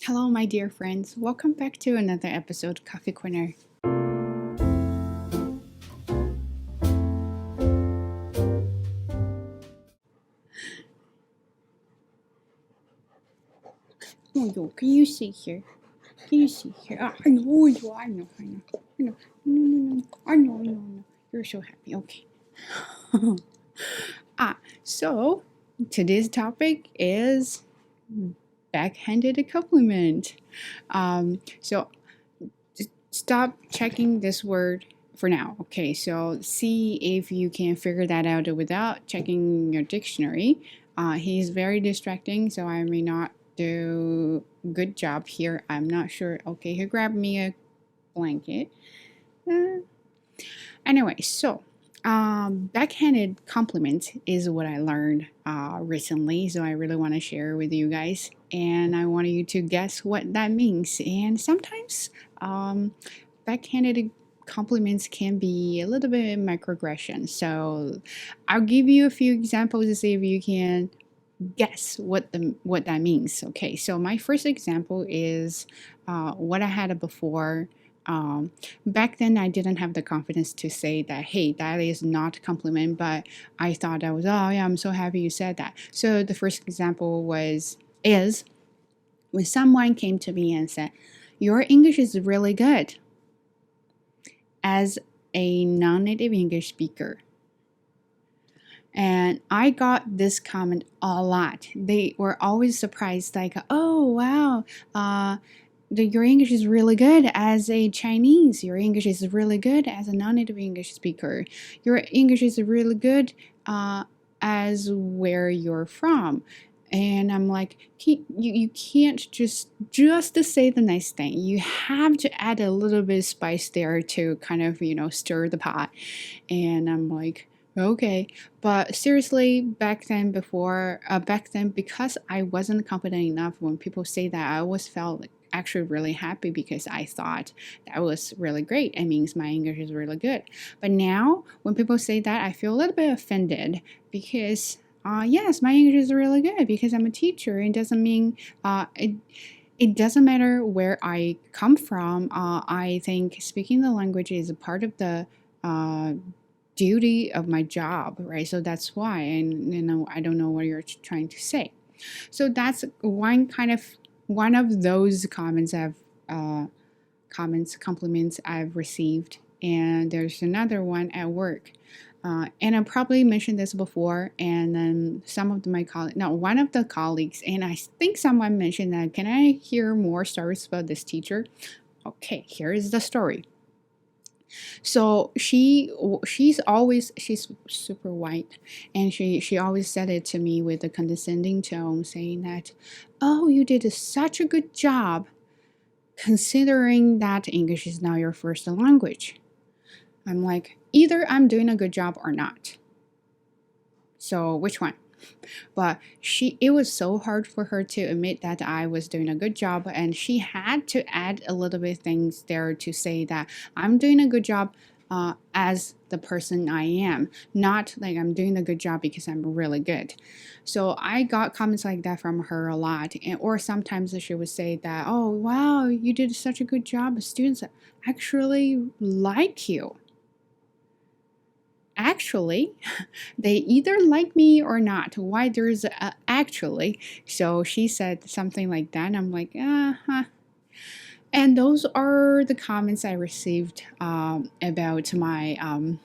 Hello, my dear friends. Welcome back to another episode of Coffee Corner. Oh, yo, can you see here? Can you see here? I know, I know. No. I know. You're so happy. Okay. So today's topic is backhanded compliment. So stop checking this word for now. Okay, so see if you can figure that out without checking your dictionary. He's very distracting, so I may not do good job here. I'm not sure. Okay, he grabbed me a blanket. Anyway, so backhanded compliment is what I learned recently, so I really want to share with you guys, and I want you to guess what that means. And sometimes backhanded compliments can be a little bit microaggression. So I'll give you a few examples to see if you can guess what that means. Okay, so my first example is what I had before. Back then, I didn't have the confidence to say that, hey, that is not a compliment, but I thought that was, oh yeah, I'm so happy you said that. So the first example is when someone came to me and said, your English is really good, as a non-native English speaker. And I got this comment a lot. They were always surprised, like, oh wow, your English is really good as a Chinese. Your English is really good as a non-native English speaker. Your English is really good as where you're from. And I'm like, you can't just to say the nice thing. You have to add a little bit of spice there to kind of, stir the pot. And I'm like, okay. But seriously, back then, because I wasn't confident enough, when people say that, I always felt like actually really happy because I thought that was really great. It means my English is really good. But now, when people say that, I feel a little bit offended because yes, my English is really good because I'm a teacher. It doesn't mean it doesn't matter where I come from. I think speaking the language is a part of the duty of my job, right? So that's why, and I don't know what you're trying to say. So that's one of those compliments I've received, and there's another one at work. And I probably mentioned this before, and then one of the colleagues, and I think someone mentioned that, can I hear more stories about this teacher? Okay, here is the story. So she's super white, and she always said it to me with a condescending tone, saying that, oh, you did such a good job considering that English is now your first language. I'm like, either I'm doing a good job or not. So which one? But it was so hard for her to admit that I was doing a good job, and she had to add a little bit of things there to say that I'm doing a good job as the person I am, not like I'm doing a good job because I'm really good. So I got comments like that from her a lot, or sometimes she would say that, oh wow, you did such a good job, students actually like you. Actually, they either like me or not. Why there's actually? So she said something like that, and I'm like, huh. And those are the comments I received about my,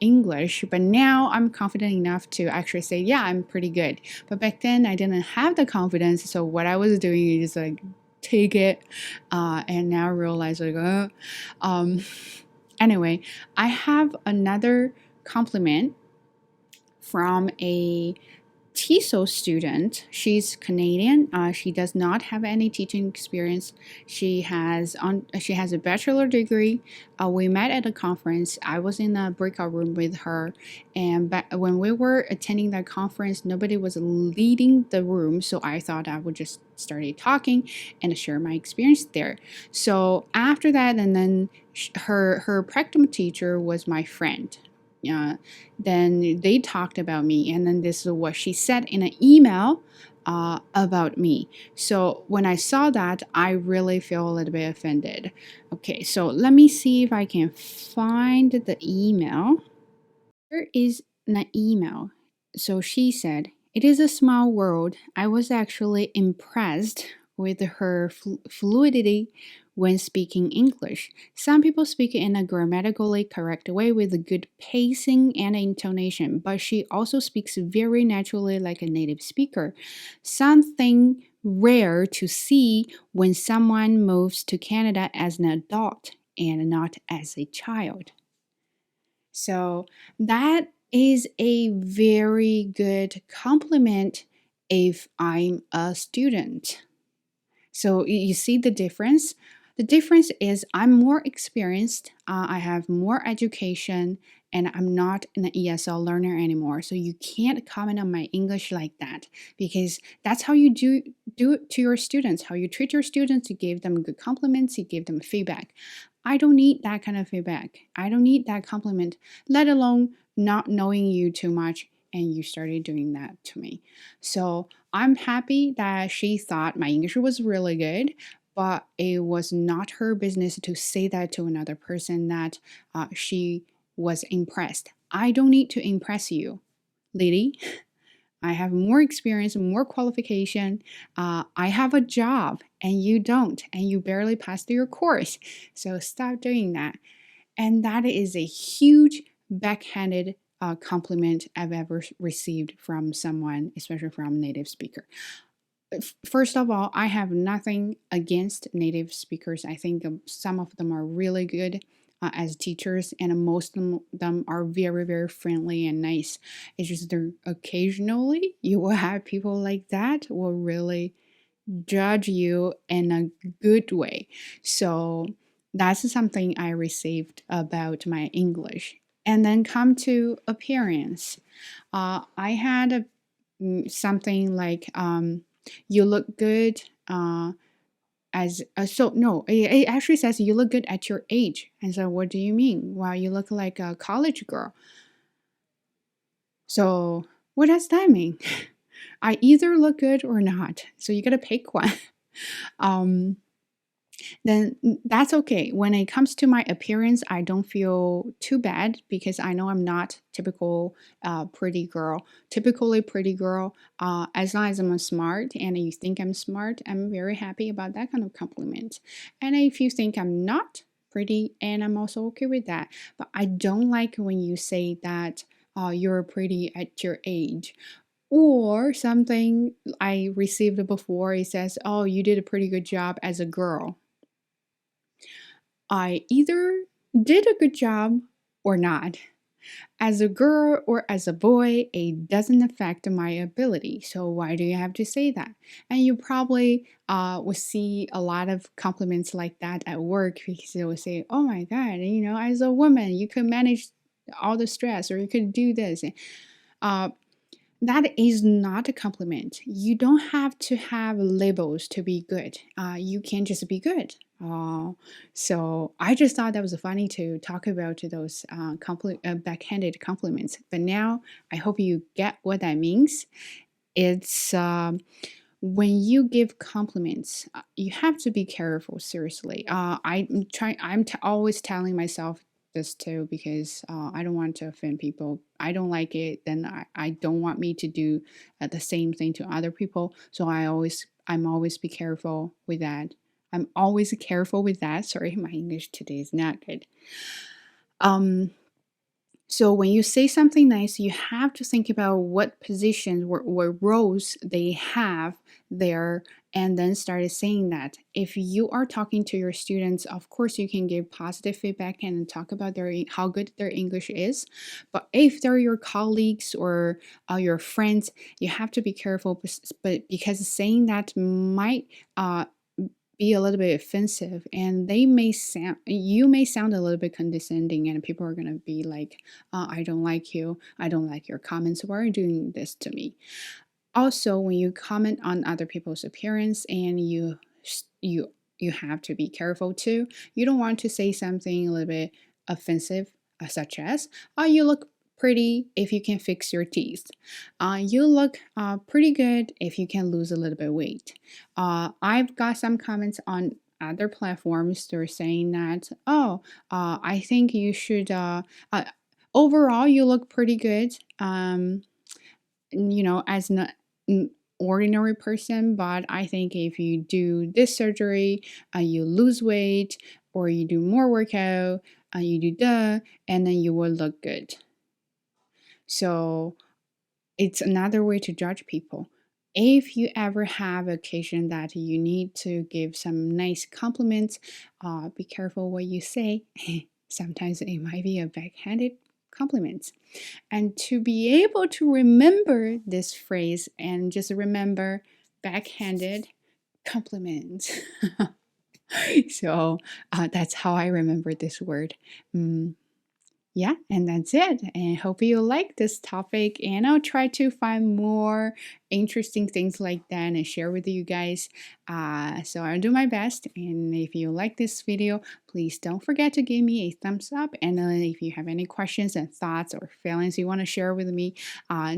English. But now I'm confident enough to actually say, yeah, I'm pretty good. But back then I didn't have the confidence. So what I was doing is like, take it, and now I realize like, Anyway, I have another compliment from a TESOL student. She's Canadian. She does not have any teaching experience. She has a bachelor degree. We met at a conference. I was in a breakout room with her, and when we were attending that conference, nobody was leading the room, so I thought I would just start talking and share my experience there. So after that, and then her practicum teacher was my friend. Then they talked about me, and then this is what she said in an email about me. So when I saw that, I really feel a little bit offended. Okay, so let me see if I can find the email. Here is an email. So she said, "It is a small world. I was actually impressed with her fluidity when speaking English. Some people speak in a grammatically correct way with a good pacing and intonation, but she also speaks very naturally like a native speaker. Something rare to see when someone moves to Canada as an adult and not as a child." So that is a very good compliment if I'm a student. So you see the difference? The difference is I'm more experienced, I have more education, and I'm not an ESL learner anymore. So you can't comment on my English like that because that's how you do it to your students. How you treat your students, you give them good compliments, you give them feedback. I don't need that kind of feedback. I don't need that compliment, let alone not knowing you too much and you started doing that to me. So I'm happy that she thought my English was really good, but it was not her business to say that to another person that she was impressed. I don't need to impress you, lady. I have more experience, more qualification. I have a job, and you don't, and you barely passed your course. So stop doing that. And that is a huge backhanded compliment I've ever received from someone, especially from a native speaker. First of all, I have nothing against native speakers. I think some of them are really good as teachers, and most of them are very, very friendly and nice. It's just that occasionally you will have people like that will really judge you in a good way. So that's something I received about my English. And then come to appearance. I had something like you look good as so no it actually says you look good at your age. And so what do you mean? Well, you look like a college girl. So what does that mean? I either look good or not, so you gotta pick one. um then that's okay. When it comes to my appearance, I don't feel too bad because I know I'm not typical pretty girl. Typically pretty girl, as long as I'm smart and you think I'm smart, I'm very happy about that kind of compliment. And if you think I'm not pretty, and I'm also okay with that. But I don't like when you say that you're pretty at your age. Or something I received before, it says, "Oh, you did a pretty good job as a girl." I either did a good job or not. As a girl or as a boy, it doesn't affect my ability. So why do you have to say that? And you probably will see a lot of compliments like that at work because they will say, "Oh my God, as a woman, you could manage all the stress or you could do this." Uh, that is not a compliment. You don't have to have labels to be good. You can just be good. So I just thought that was funny to talk about those backhanded compliments. But now I hope you get what that means. It's when you give compliments, you have to be careful. Seriously, I'm trying. Always telling myself this too because I don't want to offend people. I don't like it. Then I don't want me to do the same thing to other people. So I'm always be careful with that. I'm always careful with that. Sorry, my English today is not good. Um, so when you say something nice, you have to think about what positions or roles they have there and then started saying that. If you are talking to your students, of course you can give positive feedback and talk about how good their English is. But if they're your colleagues or your friends, you have to be careful, but because saying that might be a little bit offensive and you may sound a little bit condescending and people are going to be like, I don't like you, I don't like your comments, why are you doing this to me? Also, when you comment on other people's appearance, and you have to be careful too. You don't want to say something a little bit offensive, such as, "Oh, you look pretty if you can fix your teeth. You look pretty good if you can lose a little bit of weight. I've got some comments on other platforms. They're saying that, oh, I think you should, overall, you look pretty good. As an ordinary person, but I think if you do this surgery, you lose weight, or you do more workout, you do and then you will look good. So it's another way to judge people. If you ever have occasion that you need to give some nice compliments, be careful what you say. Sometimes it might be a backhanded compliment. And to be able to remember this phrase and just remember backhanded compliments. So that's how I remember this word. Yeah, and that's it. And hope you like this topic. And I'll try to find more interesting things like that and share with you guys. So I'll do my best. And if you like this video, please don't forget to give me a thumbs up. And if you have any questions and thoughts or feelings you want to share with me,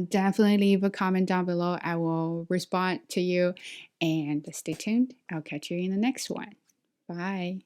definitely leave a comment down below. I will respond to you. And stay tuned. I'll catch you in the next one. Bye.